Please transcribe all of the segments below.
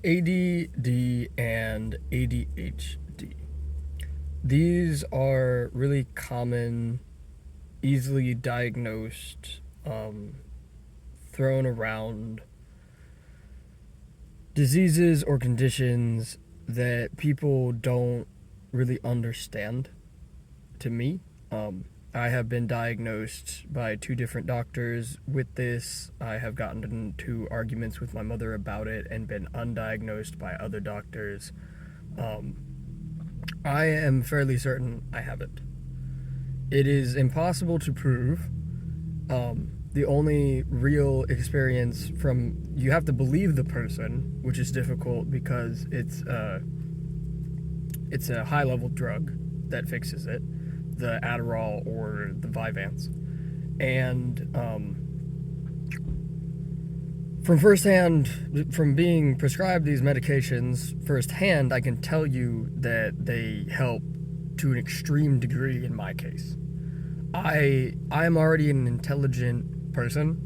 ADD and ADHD. These are really common, easily diagnosed, thrown around diseases or conditions that people don't really understand. To me, I have been diagnosed by two different doctors with this. I have gotten into arguments with my mother about it and been undiagnosed by other doctors. Um, I am fairly certain I have it. It is impossible to prove. The only real experience from you have to believe the person, which is difficult because it's a high level drug that fixes it, the Adderall or the Vyvanse, and from being prescribed these medications firsthand, I can tell you that they help to an extreme degree in my case. I'm already an intelligent person,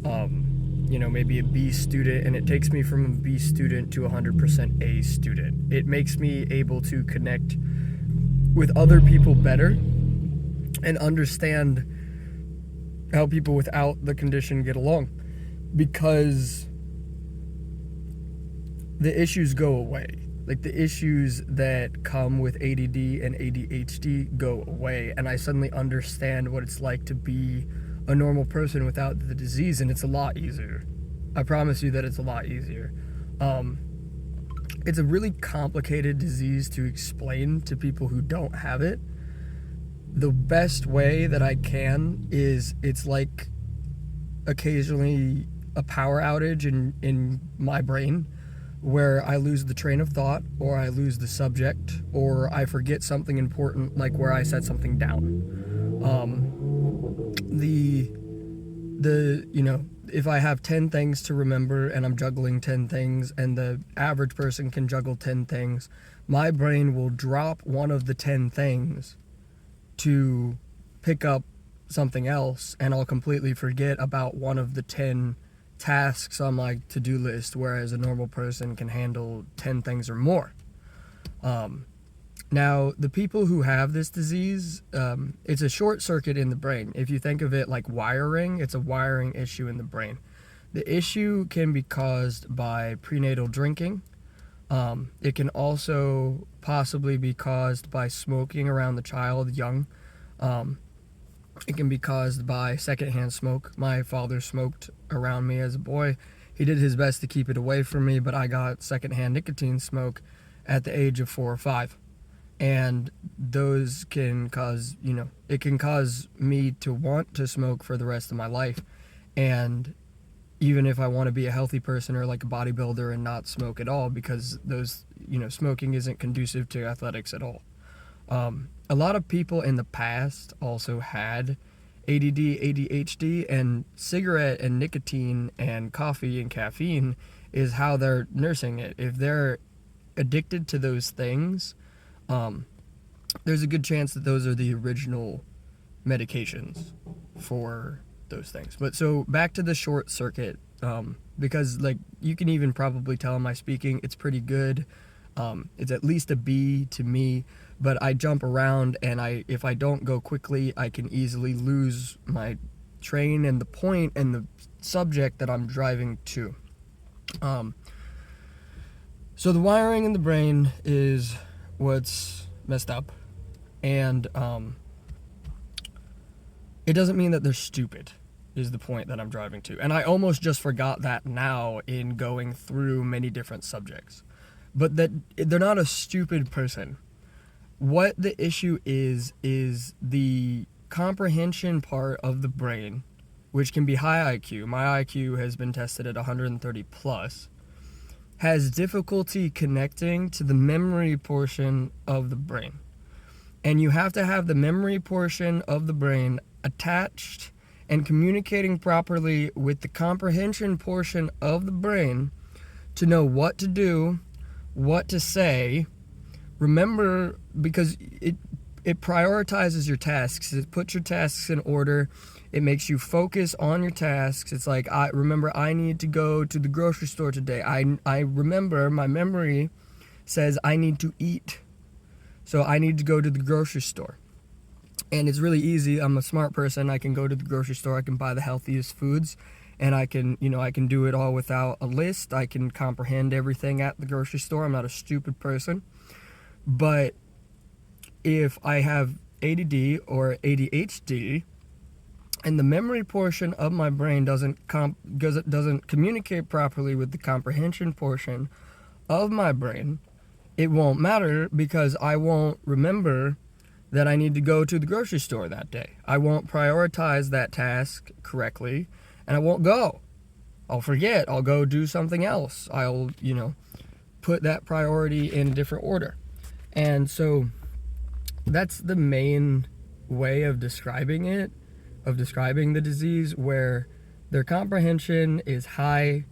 maybe a B student, and it takes me from a B student to 100% A student. It makes me able to connect with other people better and understand how people without the condition get along, because the issues go away. Like, the issues that come with ADD and ADHD go away, and I suddenly understand what it's like to be a normal person without the disease, and it's a lot easier. I promise you that it's a lot easier. It's a really complicated disease to explain to people who don't have it. The best way that I can is it's like occasionally a power outage in my brain where I lose the train of thought, or I lose the subject, or I forget something important, like where I set something down. If I have 10 things to remember and I'm juggling 10 things, and the average person can juggle 10 things, my brain will drop one of the 10 things to pick up something else, and I'll completely forget about one of the 10 tasks on my to-do list, whereas a normal person can handle 10 things or more. Now, the people who have this disease, it's a short circuit in the brain. If you think of it like wiring, it's a wiring issue in the brain. The issue can be caused by prenatal drinking. It can also possibly be caused by smoking around the child young. It can be caused by secondhand smoke. My father smoked around me as a boy. He did his best to keep it away from me, but I got secondhand nicotine smoke at the age of 4 or 5. And those can cause, it can cause me to want to smoke for the rest of my life. And even if I want to be a healthy person or like a bodybuilder and not smoke at all, because those, smoking isn't conducive to athletics at all. A lot of people in the past also had ADD, ADHD, and cigarette and nicotine and coffee and caffeine is how they're nursing it. If they're addicted to those things, there's a good chance that those are the original medications for those things. But so back to the short circuit, because you can even probably tell in my speaking, it's pretty good. It's at least a B to me, but I jump around, and if I don't go quickly, I can easily lose my train and the point and the subject that I'm driving to. So the wiring in the brain is what's messed up, and it doesn't mean that they're stupid, is the point that I'm driving to. And I almost just forgot that now in going through many different subjects. But that they're not a stupid person. What the issue is the comprehension part of the brain, which can be high IQ. My IQ has been tested at 130 plus, has difficulty connecting to the memory portion of the brain. And you have to have the memory portion of the brain attached and communicating properly with the comprehension portion of the brain to know what to do, what to say. Remember, because it prioritizes your tasks. It puts your tasks in order. It makes you focus on your tasks. It's like, I remember I need to go to the grocery store today. I remember, my memory says I need to eat. So I need to go to the grocery store. And it's really easy. I'm a smart person. I can go to the grocery store. I can buy the healthiest foods. And I can do it all without a list. I can comprehend everything at the grocery store. I'm not a stupid person. But if I have ADD or ADHD, and the memory portion of my brain doesn't communicate properly with the comprehension portion of my brain, it won't matter, because I won't remember that I need to go to the grocery store that day. I won't prioritize that task correctly, and I won't go. I'll forget. I'll go do something else. I'll, put that priority in a different order. And so that's the main way of describing it, of describing the disease, where their comprehension is high.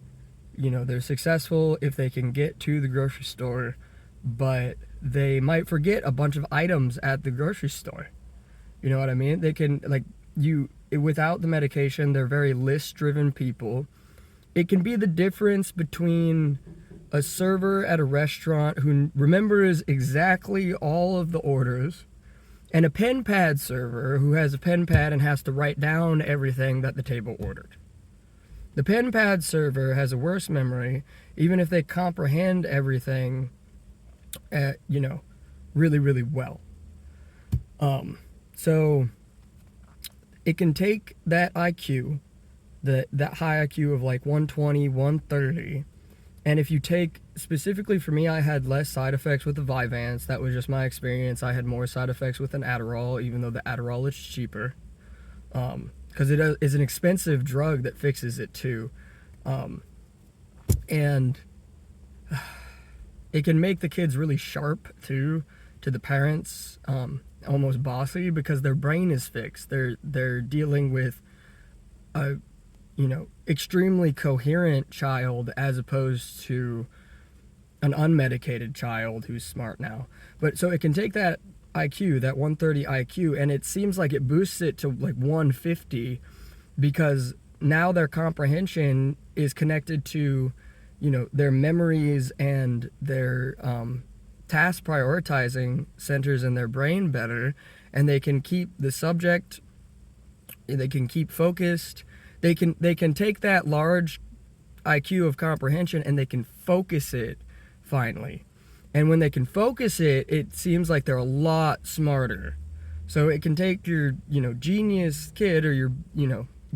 They're successful if they can get to the grocery store, but they might forget a bunch of items at the grocery store. You know what I mean? They can, without the medication, they're very list-driven people. It can be the difference between a server at a restaurant who remembers exactly all of the orders and a pen pad server who has a pen pad and has to write down everything that the table ordered. The pen pad server has a worse memory, even if they comprehend everything, really, really well. So it can take that IQ, that high IQ of like 120, 130, and if you take, specifically for me, I had less side effects with the Vyvanse. That was just my experience. I had more side effects with an Adderall, even though the Adderall is cheaper, because it is an expensive drug that fixes it too. And it can make the kids really sharp too, to the parents, almost bossy, because their brain is fixed. They're dealing with a extremely coherent child as opposed to an unmedicated child who's smart now. But so it can take that IQ, that 130 IQ, and it seems like it boosts it to like 150, because now their comprehension is connected to, their memories and their task prioritizing centers in their brain better, and they can keep the subject, they can keep focused. They can take that large IQ of comprehension and they can focus it finally. And when they can focus it, it seems like they're a lot smarter. So it can take your, genius kid, or your,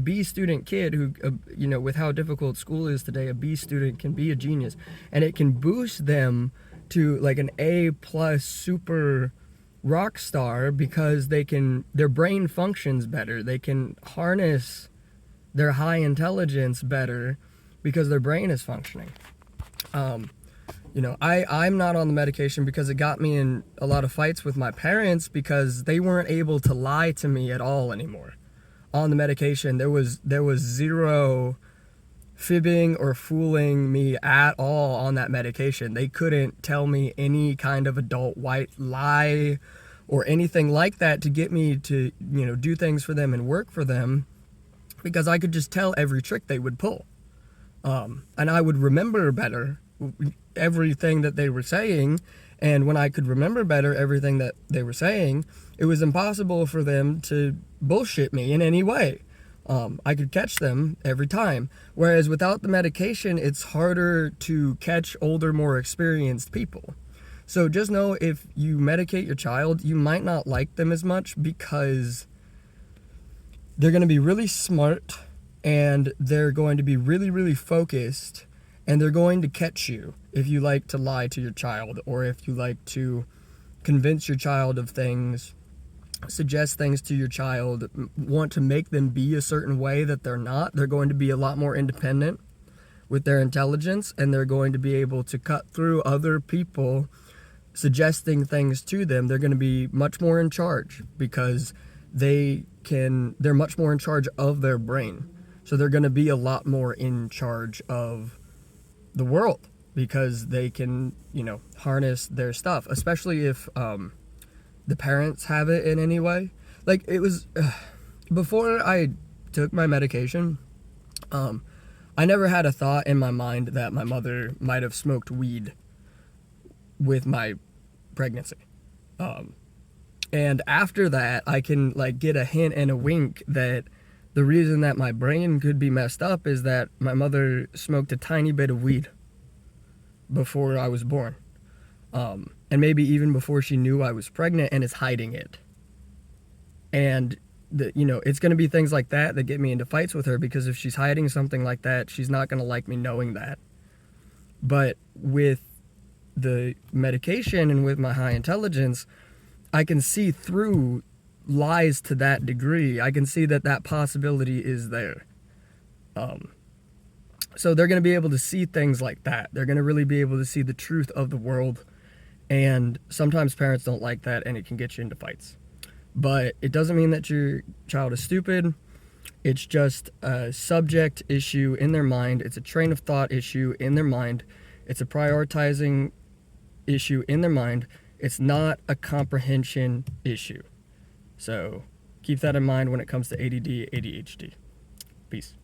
B student kid who, with how difficult school is today, a B student can be a genius, and it can boost them to like an A+ super rock star, because their brain functions better. They can harness their high intelligence better because their brain is functioning. I'm not on the medication because it got me in a lot of fights with my parents, because they weren't able to lie to me at all anymore. On the medication, there was zero fibbing or fooling me at all on that medication. They couldn't tell me any kind of adult white lie or anything like that to get me to, do things for them and work for them, because I could just tell every trick they would pull. And I would remember better everything that they were saying. And when I could remember better everything that they were saying, it was impossible for them to bullshit me in any way. I could catch them every time. Whereas without the medication, it's harder to catch older, more experienced people. So just know, if you medicate your child, you might not like them as much, because they're going to be really smart, and they're going to be really, really focused, and they're going to catch you if you like to lie to your child, or if you like to convince your child of things, suggest things to your child, want to make them be a certain way that they're not. They're going to be a lot more independent with their intelligence, and they're going to be able to cut through other people suggesting things to them. They're going to be much more in charge, because they're much more in charge of their brain. So they're going to be a lot more in charge of the world, because they can, harness their stuff, especially if, the parents have it in any way. Like, it was before I took my medication, I never had a thought in my mind that my mother might have smoked weed with my pregnancy. And after that, I can like get a hint and a wink that the reason that my brain could be messed up is that my mother smoked a tiny bit of weed before I was born. And maybe even before she knew I was pregnant, and is hiding it. And it's going to be things like that that get me into fights with her, because if she's hiding something like that, she's not going to like me knowing that. But with the medication and with my high intelligence, I can see through lies to that degree. I can see that possibility is there. So they're going to be able to see things like that. They're going to really be able to see the truth of the world. And sometimes parents don't like that, and it can get you into fights. But it doesn't mean that your child is stupid. It's just a subject issue in their mind. It's a train of thought issue in their mind. It's a prioritizing issue in their mind. It's not a comprehension issue. So keep that in mind when it comes to ADD, ADHD. Peace.